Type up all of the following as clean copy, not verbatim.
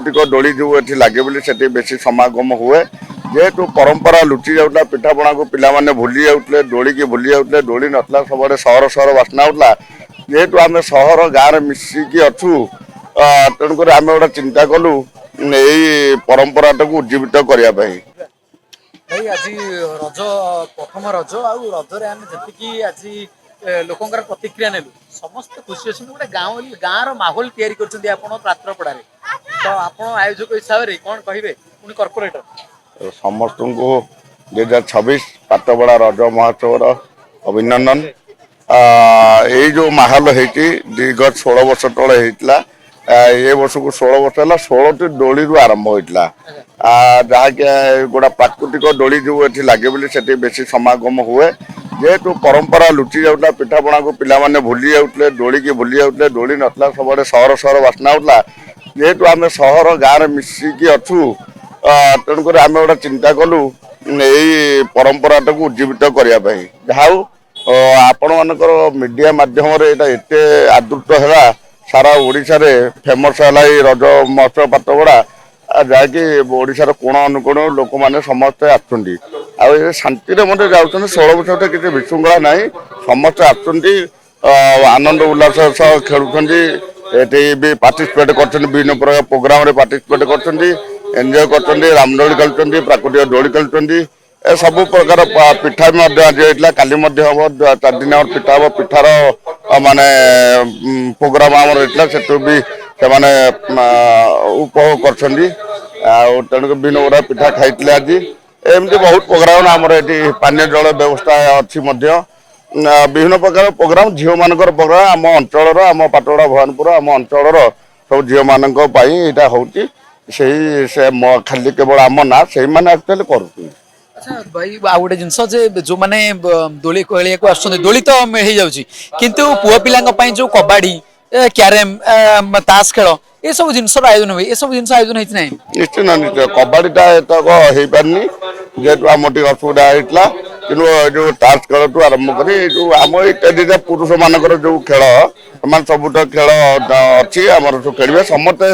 ପ୍ରାକୃତିକ ଦୋଳି ଯେଉଁ ଏଠି ଲାଗେ ବୋଲି ସେଠି ବେଶୀ ସମାଗମ ହୁଏ। ଯେହେତୁ ପରମ୍ପରା ଲୁଚି ଯାଉଥିଲା, ପିଠାପଣାକୁ ପିଲାମାନେ ଭୁଲି ଯାଉଥିଲେ, ଦୋଳିକି ଭୁଲି ଯାଉଥିଲେ, ଦୋଳି ନଥିଲା, ସବୁଆଡ଼େ ସହର ସହର ବାସ୍ନା ହେଉଥିଲା। ଯେହେତୁ ଆମେ ସହର ଗାଁରେ ମିଶିକି ଅଛୁ, ତେଣୁକରି ଆମେ ଗୋଟେ ଚିନ୍ତା କଲୁ ଏଇ ପରମ୍ପରାଟାକୁ ଉଜ୍ଜୀବିତ କରିବା ପାଇଁ। ଭାଇ ଆଜି ରଜ ପ୍ରଥମ ରଜ ଆଉ ରଜରେ ଆମେ ଯେତିକି ଆଜି ଲୋକଙ୍କର ପ୍ରତିକ୍ରିୟା ନେଲୁ ସମସ୍ତେ ଖୁସି ଅଛନ୍ତି। ଗୋଟେ ଗାଁର ମାହୋଲ ତିଆରି କରିଛନ୍ତି ଆପଣ ପାତ୍ରପଡ଼ାରେ। ତ ଆପଣ ଆୟୋଜକ ହିସାବରେ କ'ଣ କହିବେ ପୁଣି କର୍ପୋରେଟର? ସମସ୍ତଙ୍କୁ 2026 ପାତ୍ରପଡ଼ା ରଜ ମହୋତ୍ସବର ଅଭିନନ୍ଦନ। ଏଇ ଯେଉଁ ମାହୋଲ ହେଇଛି ଦୀର୍ଘ 16 ବର୍ଷ ତଳେ ହେଇଥିଲା, ଏ ବର୍ଷକୁ 16 ବର୍ଷ ହେଲା। 16ଟି ଦୋଳିରୁ ଆରମ୍ଭ ହୋଇଥିଲା, ଯାହାକି ଗୋଟା ପ୍ରାକୃତିକ ଦୋଳି ଯେଉଁ ଏଠି ଲାଗେ ବୋଲି ସେଠି ବେଶୀ ସମାଗମ ହୁଏ। ଯେହେତୁ ପରମ୍ପରା ଲୁଚି ଯାଉଥିଲା, ପିଠାପଣାକୁ ପିଲାମାନେ ଭୁଲି ଯାଉଥିଲେ, ଦୋଳିକି ଭୁଲି ଯାଉଥିଲେ, ଦୋଳି ନଥିଲା, ସବୁଆଡ଼େ ସହର ସହର ବାସ୍ନା ହେଉଥିଲା। ଯେହେତୁ ଆମେ ସହର ଗାଁରେ ମିଶିକି ଅଛୁ, ତେଣୁକରି ଆମେ ଗୋଟେ ଚିନ୍ତା କଲୁ ଏଇ ପରମ୍ପରାଟାକୁ ଉଜ୍ଜୀବିତ କରିବା ପାଇଁ। ଯାହା ହଉ ଆପଣମାନଙ୍କର ମିଡ଼ିଆ ମାଧ୍ୟମରେ ଏଇଟା ଏତେ ଆଦୃତ ହେଲା, ସାରା ଓଡ଼ିଶାରେ ଫେମସ୍ ହେଲା ଏଇ ରଜ ମହୋତ୍ସବ ପାତ୍ରପଡ଼ା, ଯାହାକି ଓଡ଼ିଶାର କୋଣ ଅନୁକୋଣ ଲୋକମାନେ ସମସ୍ତେ ଆସୁଛନ୍ତି। ଆଉ ଏ ଶାନ୍ତିରେ ମଧ୍ୟ ଯାଉଛନ୍ତି। 16 ବର୍ଷ କିଛି ବିଶୃଙ୍ଖଳା ନାହିଁ, ସମସ୍ତେ ଆସୁଛନ୍ତି, ଆନନ୍ଦ ଉଲ୍ଲାସ ସହ ଖେଳୁଛନ୍ତି। ଏଠି ବି ପାର୍ଟିସିପେଟ୍ କରୁଛନ୍ତି, ବିଭିନ୍ନ ପ୍ରକାର ପ୍ରୋଗ୍ରାମରେ ପାର୍ଟିସିପେଟ୍ କରୁଛନ୍ତି, ଏନ୍ଜୟ କରୁଛନ୍ତି, ରାମଦୋଳି ଖେଳୁଛନ୍ତି, ପ୍ରାକୃତିକ ଦୋଳି ଖେଳୁଛନ୍ତି। ଏ ସବୁ ପ୍ରକାର ପିଠା ମଧ୍ୟ ଆଜି ହେଇଥିଲା, କାଲି ମଧ୍ୟ ହେବ। 4 ଦିନ ପିଠା ହେବ। ପିଠାର ମାନେ ପ୍ରୋଗ୍ରାମ ଆମର ହେଇଥିଲା, ସେଠୁ ବି ସେମାନେ ଉପଭୋଗ କରୁଛନ୍ତି। ଆଉ ତେଣୁକରି ବିଭିନ୍ନ ପ୍ରକାର ପିଠା ଖାଇଥିଲେ ଆଜି। ଏମିତି ବହୁତ ପ୍ରୋଗ୍ରାମ ଆମର ଏଠି ପାନୀୟ ଜଳ ବ୍ୟବସ୍ଥା ଅଛି ମଧ୍ୟ। ବିଭିନ୍ନ ପ୍ରକାର ପ୍ରୋଗ୍ରାମ, ଝିଅମାନଙ୍କର ପ୍ରୋଗ୍ରାମ, ଆମ ଅଞ୍ଚଳର, ଆମ ପାତ୍ରପଡ଼ା ଭବାନୀପୁର ଆମ ଅଞ୍ଚଳର ସବୁ ଝିଅମାନଙ୍କ ପାଇଁ ଏଇଟା ହେଉଛି। ସେ ଖାଲି କେବଳ ଆମ ନା, ସେଇମାନେ ଆକ୍ଚୁଆଲି କରୁଛନ୍ତି। ଆଚ୍ଛା ଭାଇ, ଆଉ ଗୋଟେ ଜିନିଷ ଯେ ଯୋଉମାନେ ଦୋଳି ଖେଳିବାକୁ ଆସୁଛନ୍ତି, ଦୋଳି ତ ହେଇଯାଉଛି, କିନ୍ତୁ ପୁଅ ପିଲାଙ୍କ ପାଇଁ ଯୋଉ କବାଡି, କ୍ୟାରେମ, ତାସ ଖେଳ, ଏସବୁ ଜିନିଷର ଆୟୋଜନ ହୁଏ। ଏସବୁ ଜିନିଷ ଆୟୋଜନ ହେଇଛି ନାହିଁ? ନିଶ୍ଚିତ ନିଶ୍ଚୟ। କବାଡ଼ିଟା ଏତକ ହେଇପାରିନି, ଯେହେତୁ ଆମର ଟିକେ ଅସୁବିଧା ହେଇଥିଲା। କିନ୍ତୁ ଏ ଯେଉଁ ତାସ ଖେଳଠୁ ଆରମ୍ଭ କରି ଯେଉଁ ଆମ ଇତ୍ୟାଦିଟା ପୁରୁଷମାନଙ୍କର ଯେଉଁ ଖେଳ, ସେମାନେ ସବୁତ ଖେଳ ଅଛି ଆମର ସବୁ ଖେଳିବେ। ସମସ୍ତେ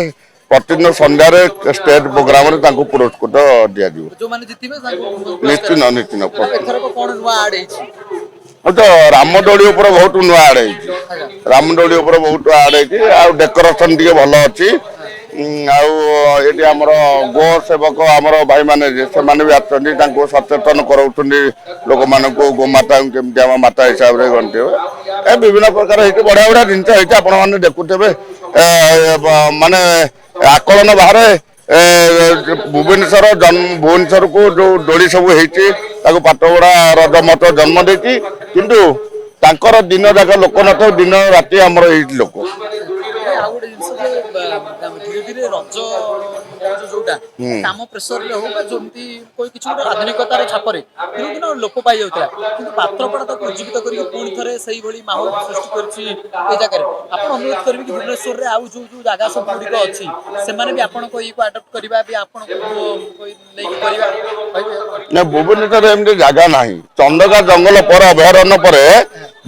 ପ୍ରତିଦିନ ସନ୍ଧ୍ୟାରେ ଷ୍ଟେଜ୍ ପ୍ରୋଗ୍ରାମରେ ତାଙ୍କୁ ପୁରସ୍କୃତ ଦିଆଯିବ। ଯୋଉମାନେ ଜିତିବେ ତାଙ୍କୁ ନିଶ୍ଚିନ୍ତ ନିଶ୍ଚିନ୍ତ। ଏଥରକ କ'ଣ ନୂଆ ଆଡ୍ ହେଇଛି? ତ ରାମଦୋଳି ଉପରେ ବହୁତ ନୂଆ ଆଡ୍ ହେଇଛି। ରାମଦୋଳି ଉପରେ ବହୁତ ଆଡ୍ ହେଇଛି। ଆଉ ଡେକୋରେସନ ଟିକେ ଭଲ ଅଛି। ଆଉ ଏଠି ଆମର ଗୋ ସେବକ ଆମର ଭାଇମାନେ ସେମାନେ ବି ଆସୁଛନ୍ତି, ତାଙ୍କୁ ସଚେତନ କରାଉଛନ୍ତି ଲୋକମାନଙ୍କୁ, ଗୋମାତାଙ୍କୁ କେମିତି ଆମ ମାତା ହିସାବରେ ଗଣିଥିବେ। ଏ ବିଭିନ୍ନ ପ୍ରକାର ହେଇଛି, ବଢିଆ ବଢିଆ ଜିନିଷ ହେଇଛି। ଆପଣମାନେ ଦେଖୁଥିବେ, ମାନେ ଆକଳନ ବାହାରେ ଭୁବନେଶ୍ୱରକୁ ଯୋଉ ଦୋଳି ସବୁ ହେଇଛି, ତାକୁ ପାତ୍ରପଡ଼ା ରଜ ମହୋତ୍ସବ ଜନ୍ମ ଦେଇଛି। କିନ୍ତୁ ତାଙ୍କର ଦିନ ଯାକ ଲୋକ ନଥାଉ, ଦିନ ରାତି ଆମର ଏଇଠି ଲୋକ। ଆଉ ଗୋଟେ ଜିନିଷ ଯେ ଧୀରେ ଧୀରେ ରଜ ଯୋଉଟା କାମ ପ୍ରେସରରେ ହଉ ବା ଯେମିତି କିଛି ଗୋଟେ ଆଧୁନିକତାର ଛାପରେ ଦିନକୁ ଦିନ ଲୋପ ପାଇଯାଉଥିଲା, କିନ୍ତୁ ପାତ୍ରପଡ଼ା ତାକୁ ଉଜ୍ଜୀବିତ କରିକି ପୁଣି ଥରେ ସେଇଭଳି ମାହୋଲ ସୃଷ୍ଟି କରିଛି ଏଇ ଜାଗାରେ। ଆପଣ ଅନୁରୋଧ କରିବେ କି ଭୁବନେଶ୍ୱରରେ ଆଉ ଯୋଉ ଯୋଉ ଜାଗା ସବୁ ଗୁଡ଼ିକ ଅଛି, ସେମାନେ ବି ଆପଣଙ୍କ ଇଏକୁ ଆଡପ୍ଟ କରିବା, ବି ଆପଣଙ୍କୁ ନେଇକି କରିବା? ନା, ଭୁବନେଶ୍ୱରରେ ଏମିତି ଜାଗା ନାହିଁ। ଚନ୍ଦକା ଜଙ୍ଗଲ ପରେ, ଅଭୟାରଣ୍ୟ ପରେ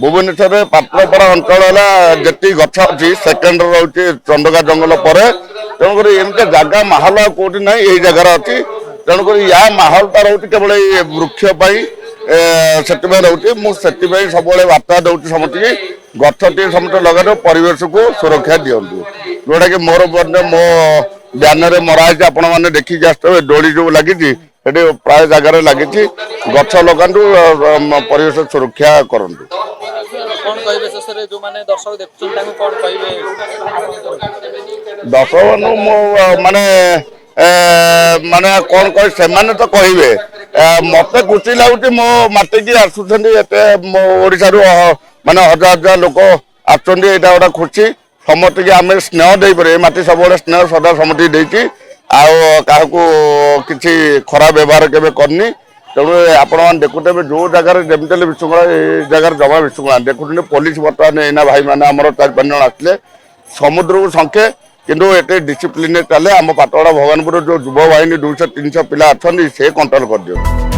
ଭୁବନେଶ୍ୱରରେ ପାତ୍ରପଡ଼ା ଅଞ୍ଚଳ ହେଲା ଯେତିକି ଗଛ ଅଛି, ସେକେଣ୍ଡରେ ରହୁଛି ଚନ୍ଦକା ଜଙ୍ଗଲ ପରେ। ତେଣୁକରି ଏମିତି ଜାଗା ମାହୋଲ ଆଉ କୋଉଠି ନାହିଁ, ଏଇ ଜାଗାରେ ଅଛି। ତେଣୁକରି ୟା ମାହୋଲଟା ରହୁଛି କେବଳ ଏଇ ବୃକ୍ଷ ପାଇଁ, ସେଥିପାଇଁ ରହୁଛି। ମୁଁ ସେଥିପାଇଁ ସବୁବେଳେ ବାର୍ତ୍ତା ଦେଉଛି ସମସ୍ତଙ୍କୁ, ଗଛଟିଏ ସମସ୍ତେ ଲଗାନ୍ତୁ, ପରିବେଶକୁ ସୁରକ୍ଷା ଦିଅନ୍ତୁ। ଯୋଉଟାକି ମୋର ମୋ ବ୍ୟାନରରେ ମରା ହେଇଛି, ଆପଣମାନେ ଦେଖିକି ଆସିଥିବେ। ଦୋଳି ଯୋଉ ଲାଗିଛି ସେଠି ପ୍ରାୟ ଜାଗାରେ ଲାଗିଛି। ଗଛ ଲଗାନ୍ତୁ, ପରିବେଶ ସୁରକ୍ଷା କରନ୍ତୁ। କ'ଣ କହିବେ ଶେଷରେ ଯୋଉମାନେ ଦର୍ଶକ ଦେଖୁଛନ୍ତି ତାଙ୍କୁ କ'ଣ କହିବେ? ଦର୍ଶକମାନଙ୍କୁ ମୁଁ ମାନେ କ'ଣ କହିବି, ସେମାନେ ତ କହିବେ। ମତେ ଖୁସି ଲାଗୁଛି, ମୋ ମାଟିକି ଆସୁଛନ୍ତି ଏତେ ଓଡ଼ିଶାରୁ ମାନେ ହଜାର ହଜାର ଲୋକ ଆସୁଛନ୍ତି। ଏଇଟା ଗୋଟେ ଖୁସି। ସମସ୍ତଙ୍କୁ ଆମେ ସ୍ନେହ ଦେଇପାରିବୁ, ଏ ମାଟି ସବୁବେଳେ ସ୍ନେହ ସଦା ସମସ୍ତଙ୍କୁ ଦେଇଛି। ଆଉ କାହାକୁ କିଛି ଖରାପ ବ୍ୟବହାର କେବେ କରିନି। ତେଣୁ ଆପଣମାନେ ଦେଖୁଥିବେ, ଯୋଉ ଜାଗାରେ ଯେମିତି ହେଲେ ବିଶୃଙ୍ଖଳା, ଏଇ ଜାଗାରେ ଜମା ବିଶୃଙ୍ଖଳା ଦେଖୁଛନ୍ତି। ପୋଲିସ ବର୍ତ୍ତମାନ ଏଇନା ଭାଇମାନେ ଆମର 4-5 ଜଣ ଆସିଲେ, ସମୁଦ୍ରକୁ ଶଙ୍କେ, କିନ୍ତୁ ଏତେ ଡିସିପ୍ଲିନରେ ଚାଲେ। ଆମ ପାତ୍ରପଡ଼ା ଭବାନୀପୁର ଯୋଉ ଯୁବ ବାହିନୀ 200-300 ପିଲା ଅଛନ୍ତି, ସେ କଣ୍ଟ୍ରୋଲ କରିଦିଅନ୍ତି।